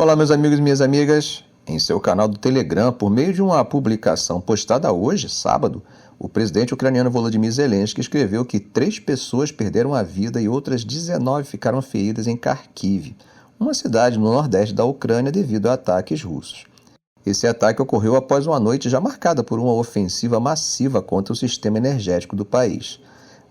Olá, meus amigos e minhas amigas. Em seu canal do Telegram, por meio de uma publicação postada hoje, sábado, o presidente ucraniano Volodymyr Zelensky escreveu que 3 pessoas perderam a vida e outras 19 ficaram feridas em Kharkiv, uma cidade no nordeste da Ucrânia, devido a ataques russos. Esse ataque ocorreu após uma noite já marcada por uma ofensiva massiva contra o sistema energético do país.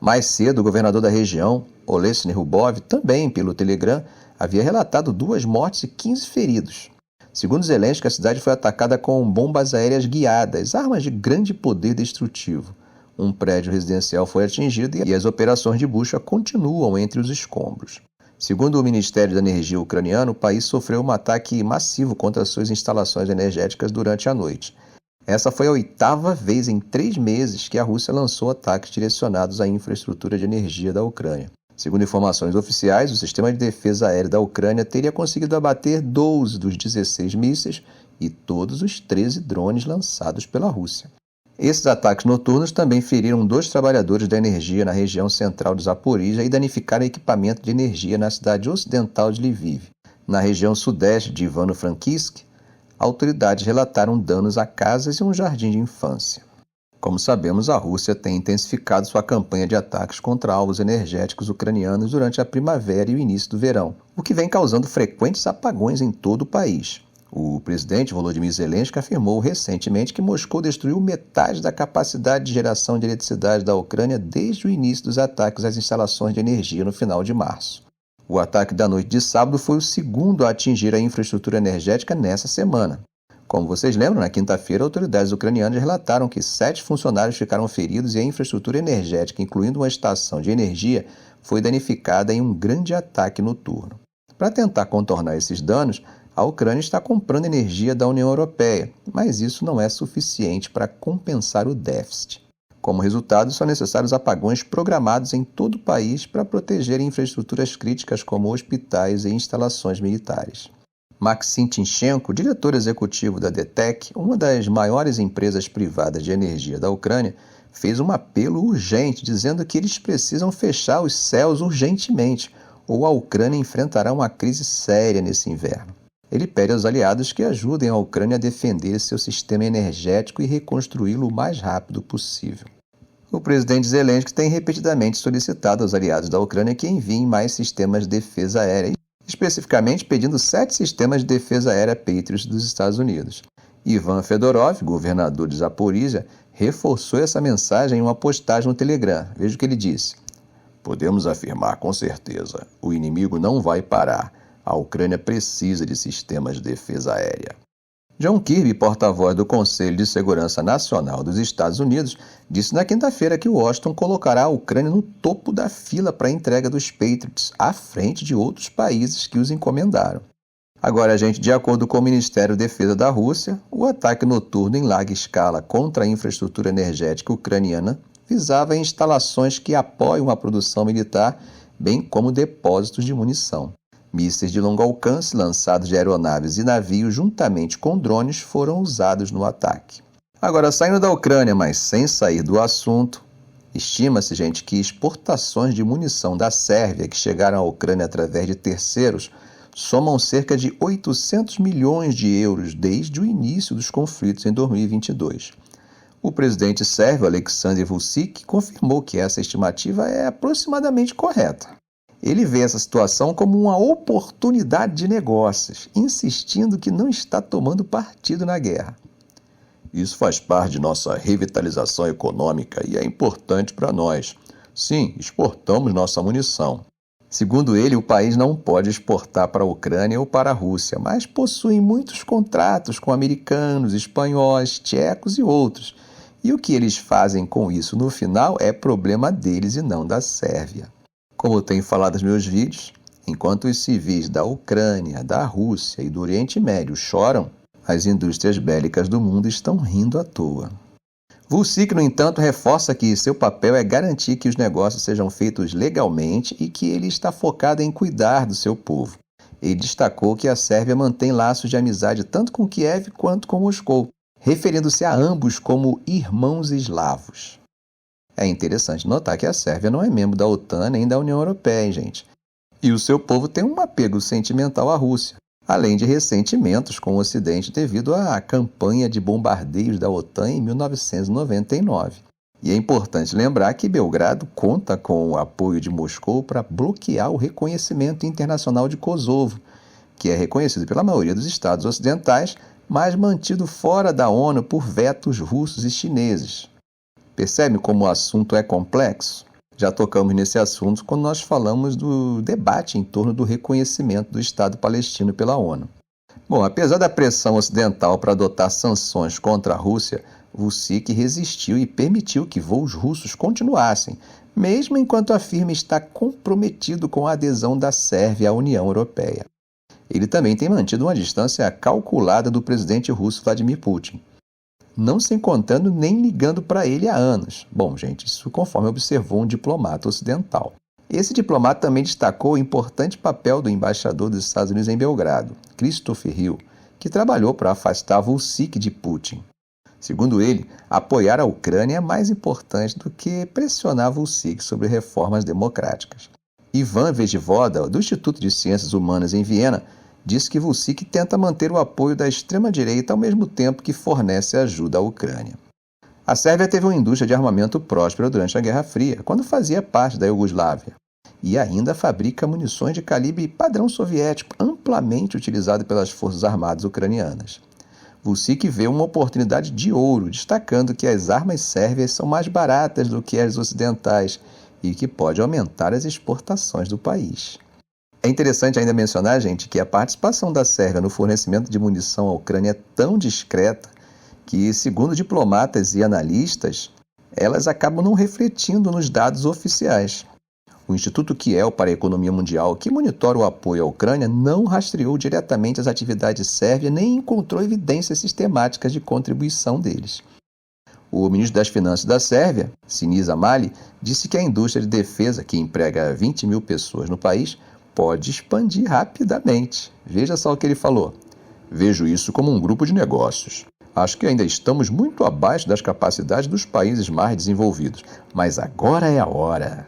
Mais cedo, o governador da região, Olesny Rubov, também pelo Telegram, havia relatado 2 mortes e 15 feridos. Segundo Zelensky, a cidade foi atacada com bombas aéreas guiadas, armas de grande poder destrutivo. Um prédio residencial foi atingido e as operações de busca continuam entre os escombros. Segundo o Ministério da Energia ucraniano, o país sofreu um ataque massivo contra suas instalações energéticas durante a noite. Essa foi a 8ª vez em 3 meses que a Rússia lançou ataques direcionados à infraestrutura de energia da Ucrânia. Segundo informações oficiais, o sistema de defesa aérea da Ucrânia teria conseguido abater 12 dos 16 mísseis e todos os 13 drones lançados pela Rússia. Esses ataques noturnos também feriram 2 trabalhadores da energia na região central de Zaporizhia e danificaram equipamento de energia na cidade ocidental de Lviv. Na região sudeste de Ivano-Frankivsk, autoridades relataram danos a casas e um jardim de infância. Como sabemos, a Rússia tem intensificado sua campanha de ataques contra alvos energéticos ucranianos durante a primavera e o início do verão, o que vem causando frequentes apagões em todo o país. O presidente Volodymyr Zelensky afirmou recentemente que Moscou destruiu metade da capacidade de geração de eletricidade da Ucrânia desde o início dos ataques às instalações de energia no final de março. O ataque da noite de sábado foi o segundo a atingir a infraestrutura energética nessa semana. Como vocês lembram, na quinta-feira, autoridades ucranianas relataram que 7 funcionários ficaram feridos e a infraestrutura energética, incluindo uma estação de energia, foi danificada em um grande ataque noturno. Para tentar contornar esses danos, a Ucrânia está comprando energia da União Europeia, mas isso não é suficiente para compensar o déficit. Como resultado, são necessários apagões programados em todo o país para proteger infraestruturas críticas como hospitais e instalações militares. Maxim Tinchenko, diretor executivo da DTEK, uma das maiores empresas privadas de energia da Ucrânia, fez um apelo urgente, dizendo que eles precisam fechar os céus urgentemente, ou a Ucrânia enfrentará uma crise séria nesse inverno. Ele pede aos aliados que ajudem a Ucrânia a defender seu sistema energético e reconstruí-lo o mais rápido possível. O presidente Zelensky tem repetidamente solicitado aos aliados da Ucrânia que enviem mais sistemas de defesa aérea, especificamente pedindo 7 sistemas de defesa aérea Patriot dos Estados Unidos. Ivan Fedorov, governador de Zaporizhia, reforçou essa mensagem em uma postagem no Telegram. Veja o que ele disse. Podemos afirmar com certeza, o inimigo não vai parar. A Ucrânia precisa de sistemas de defesa aérea. John Kirby, porta-voz do Conselho de Segurança Nacional dos Estados Unidos, disse na quinta-feira que Washington colocará a Ucrânia no topo da fila para a entrega dos Patriots, à frente de outros países que os encomendaram. Agora, gente, de acordo com o Ministério da Defesa da Rússia, o ataque noturno em larga escala contra a infraestrutura energética ucraniana visava instalações que apoiam a produção militar, bem como depósitos de munição. Mísseis de longo alcance lançados de aeronaves e navios juntamente com drones foram usados no ataque. Agora, saindo da Ucrânia, mas sem sair do assunto, estima-se, gente, que exportações de munição da Sérvia que chegaram à Ucrânia através de terceiros somam cerca de 800 milhões de euros desde o início dos conflitos em 2022. O presidente sérvio Aleksandar Vučić confirmou que essa estimativa é aproximadamente correta. Ele vê essa situação como uma oportunidade de negócios, insistindo que não está tomando partido na guerra. Isso faz parte de nossa revitalização econômica e é importante para nós. Sim, exportamos nossa munição. Segundo ele, o país não pode exportar para a Ucrânia ou para a Rússia, mas possui muitos contratos com americanos, espanhóis, tchecos e outros. E o que eles fazem com isso no final é problema deles e não da Sérvia. Como eu tenho falado nos meus vídeos, enquanto os civis da Ucrânia, da Rússia e do Oriente Médio choram, as indústrias bélicas do mundo estão rindo à toa. Vučić, no entanto, reforça que seu papel é garantir que os negócios sejam feitos legalmente e que ele está focado em cuidar do seu povo. Ele destacou que a Sérvia mantém laços de amizade tanto com Kiev quanto com Moscou, referindo-se a ambos como irmãos eslavos. É interessante notar que a Sérvia não é membro da OTAN nem da União Europeia, gente. E o seu povo tem um apego sentimental à Rússia. além de ressentimentos com o Ocidente devido à campanha de bombardeios da OTAN em 1999. E é importante lembrar que Belgrado conta com o apoio de Moscou para bloquear o reconhecimento internacional de Kosovo, que é reconhecido pela maioria dos estados ocidentais, mas mantido fora da ONU por vetos russos e chineses. Percebe como o assunto é complexo? Já tocamos nesse assunto quando nós falamos do debate em torno do reconhecimento do Estado palestino pela ONU. Bom, apesar da pressão ocidental para adotar sanções contra a Rússia, Vučić resistiu e permitiu que voos russos continuassem, mesmo enquanto afirma estar comprometido com a adesão da Sérvia à União Europeia. Ele também tem mantido uma distância calculada do presidente russo Vladimir Putin, não se encontrando nem ligando para ele há anos. Bom, gente, isso conforme observou um diplomata ocidental. Esse diplomata também destacou o importante papel do embaixador dos Estados Unidos em Belgrado, Christopher Hill, que trabalhou para afastar Vučić de Putin. Segundo ele, apoiar a Ucrânia é mais importante do que pressionar Vučić sobre reformas democráticas. Ivan Vejvoda, do Instituto de Ciências Humanas em Viena, disse que Vučić tenta manter o apoio da extrema-direita ao mesmo tempo que fornece ajuda à Ucrânia. A Sérvia teve uma indústria de armamento próspera durante a Guerra Fria, quando fazia parte da Iugoslávia, e ainda fabrica munições de calibre padrão soviético, amplamente utilizado pelas forças armadas ucranianas. Vučić vê uma oportunidade de ouro, destacando que as armas sérvias são mais baratas do que as ocidentais e que pode aumentar as exportações do país. É interessante ainda mencionar, gente, que a participação da Sérvia no fornecimento de munição à Ucrânia é tão discreta que, segundo diplomatas e analistas, elas acabam não refletindo nos dados oficiais. O Instituto Kiel para a Economia Mundial, que monitora o apoio à Ucrânia, não rastreou diretamente as atividades sérvias nem encontrou evidências sistemáticas de contribuição deles. O ministro das Finanças da Sérvia, Sinisa Mali, disse que a indústria de defesa, que emprega 20 mil pessoas no país, pode expandir rapidamente. Veja só o que ele falou. Vejo isso como um grupo de negócios. Acho que ainda estamos muito abaixo das capacidades dos países mais desenvolvidos, mas agora é a hora.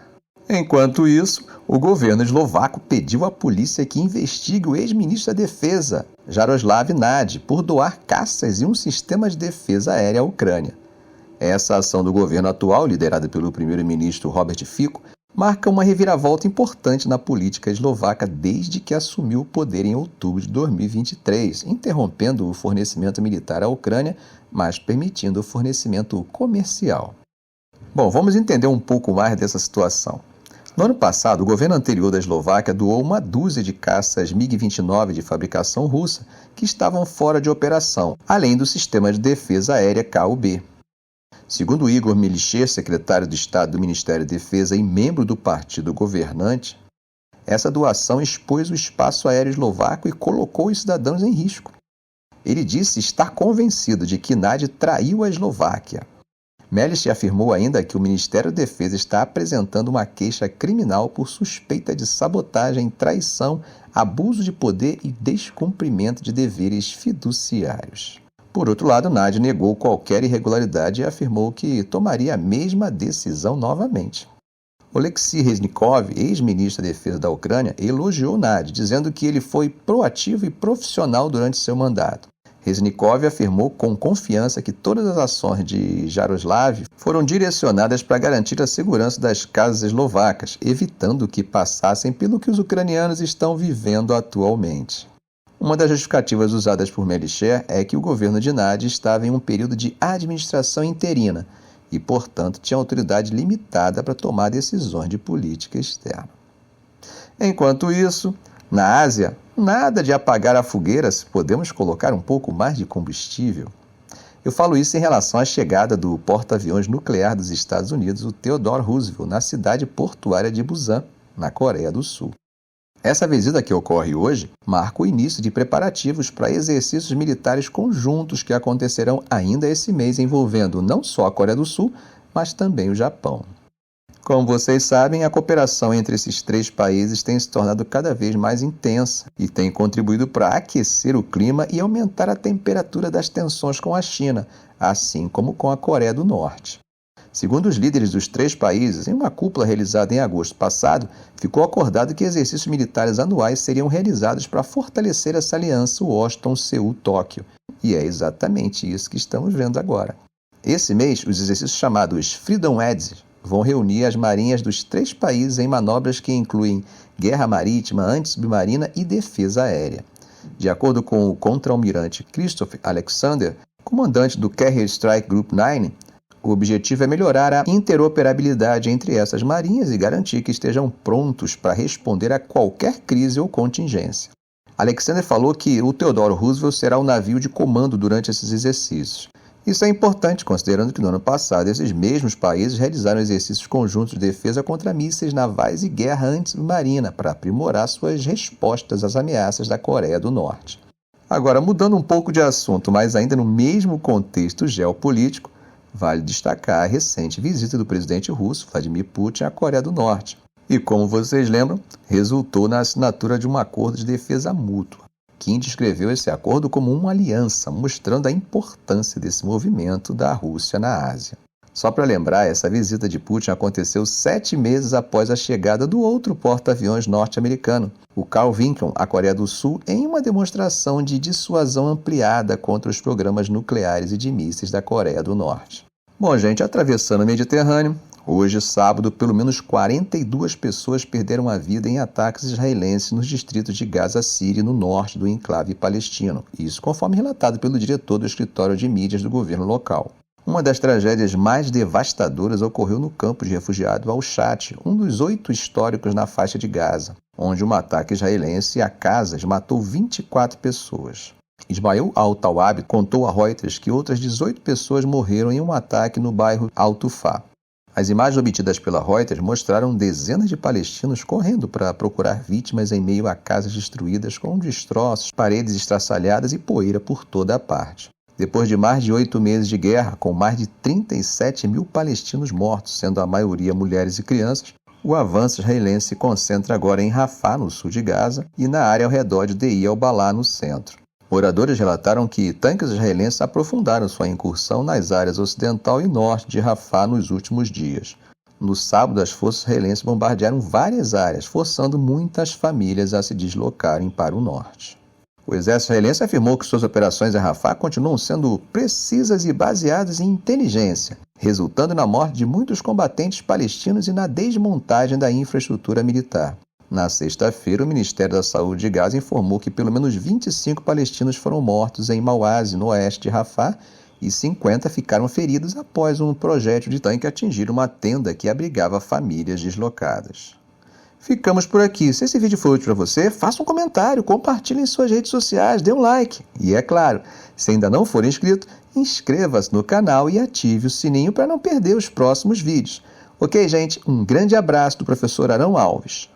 Enquanto isso, o governo eslovaco pediu à polícia que investigue o ex-ministro da Defesa, Jaroslav Nad, por doar caças e um sistema de defesa aérea à Ucrânia. Essa ação do governo atual, liderada pelo primeiro-ministro Robert Fico, marca uma reviravolta importante na política eslovaca desde que assumiu o poder em outubro de 2023, interrompendo o fornecimento militar à Ucrânia, mas permitindo o fornecimento comercial. Bom, vamos entender um pouco mais dessa situação. No ano passado, o governo anterior da Eslováquia doou uma dúzia de caças MiG-29 de fabricação russa que estavam fora de operação, além do sistema de defesa aérea Ku-B. Segundo Igor Milichev, secretário de Estado do Ministério da Defesa e membro do partido governante, essa doação expôs o espaço aéreo eslovaco e colocou os cidadãos em risco. Ele disse estar convencido de que Nad traiu a Eslováquia. Milichev afirmou ainda que o Ministério da Defesa está apresentando uma queixa criminal por suspeita de sabotagem, traição, abuso de poder e descumprimento de deveres fiduciários. Por outro lado, Nad negou qualquer irregularidade e afirmou que tomaria a mesma decisão novamente. Oleksiy Reznikov, ex-ministro da Defesa da Ucrânia, elogiou Nad, dizendo que ele foi proativo e profissional durante seu mandato. Reznikov afirmou com confiança que todas as ações de Jaroslav foram direcionadas para garantir a segurança das casas eslovacas, evitando que passassem pelo que os ucranianos estão vivendo atualmente. Uma das justificativas usadas por Milichev é que o governo de Nad estava em um período de administração interina e, portanto, tinha autoridade limitada para tomar decisões de política externa. Enquanto isso, na Ásia, nada de apagar a fogueira se podemos colocar um pouco mais de combustível. Eu falo isso em relação à chegada do porta-aviões nuclear dos Estados Unidos, o Theodore Roosevelt, na cidade portuária de Busan, na Coreia do Sul. Essa visita que ocorre hoje marca o início de preparativos para exercícios militares conjuntos que acontecerão ainda esse mês envolvendo não só a Coreia do Sul, mas também o Japão. Como vocês sabem, a cooperação entre esses três países tem se tornado cada vez mais intensa e tem contribuído para aquecer o clima e aumentar a temperatura das tensões com a China, assim como com a Coreia do Norte. Segundo os líderes dos 3 países, em uma cúpula realizada em agosto passado, ficou acordado que exercícios militares anuais seriam realizados para fortalecer essa aliança Washington, Seul, Tóquio. E é exatamente isso que estamos vendo agora. Esse mês, os exercícios chamados Freedom Edge vão reunir as marinhas dos 3 países em manobras que incluem guerra marítima, antissubmarina e defesa aérea. De acordo com o contra-almirante Christopher Alexander, comandante do Carrier Strike Group 9, o objetivo é melhorar a interoperabilidade entre essas marinhas e garantir que estejam prontos para responder a qualquer crise ou contingência. Alexander falou que o Theodore Roosevelt será o navio de comando durante esses exercícios. Isso é importante, considerando que no ano passado esses mesmos países realizaram exercícios conjuntos de defesa contra mísseis navais e guerra antissubmarina para aprimorar suas respostas às ameaças da Coreia do Norte. Agora, mudando um pouco de assunto, mas ainda no mesmo contexto geopolítico, vale destacar a recente visita do presidente russo, Vladimir Putin, à Coreia do Norte. E, como vocês lembram, resultou na assinatura de um acordo de defesa mútua. Kim descreveu esse acordo como uma aliança, mostrando a importância desse movimento da Rússia na Ásia. Só para lembrar, essa visita de Putin aconteceu 7 meses após a chegada do outro porta-aviões norte-americano, o Carl Vinken, à Coreia do Sul, em uma demonstração de dissuasão ampliada contra os programas nucleares e de mísseis da Coreia do Norte. Bom, gente, atravessando o Mediterrâneo, hoje, sábado, pelo menos 42 pessoas perderam a vida em ataques israelenses nos distritos de Gaza City, no norte do enclave palestino. Isso conforme relatado pelo diretor do escritório de mídias do governo local. Uma das tragédias mais devastadoras ocorreu no campo de refugiados Al-Shat, um dos 8 históricos na faixa de Gaza, onde um ataque israelense a casas matou 24 pessoas. Ismael Al-Tawab contou a Reuters que outras 18 pessoas morreram em um ataque no bairro Al-Tufá. As imagens obtidas pela Reuters mostraram dezenas de palestinos correndo para procurar vítimas em meio a casas destruídas com destroços, paredes estraçalhadas e poeira por toda a parte. Depois de mais de 8 meses de guerra, com mais de 37 mil palestinos mortos, sendo a maioria mulheres e crianças, o avanço israelense se concentra agora em Rafah, no sul de Gaza, e na área ao redor de Deir el-Balá, no centro. Moradores relataram que tanques israelenses aprofundaram sua incursão nas áreas ocidental e norte de Rafah nos últimos dias. No sábado, as forças israelenses bombardearam várias áreas, forçando muitas famílias a se deslocarem para o norte. O exército israelense afirmou que suas operações em Rafah continuam sendo precisas e baseadas em inteligência, resultando na morte de muitos combatentes palestinos e na desmontagem da infraestrutura militar. Na sexta-feira, o Ministério da Saúde de Gaza informou que pelo menos 25 palestinos foram mortos em Mauazi, no oeste de Rafah, e 50 ficaram feridos após um projétil de tanque atingir uma tenda que abrigava famílias deslocadas. Ficamos por aqui. Se esse vídeo foi útil para você, faça um comentário, compartilhe em suas redes sociais, dê um like. E é claro, se ainda não for inscrito, inscreva-se no canal e ative o sininho para não perder os próximos vídeos. Ok, gente? Um grande abraço do professor Arão Alves.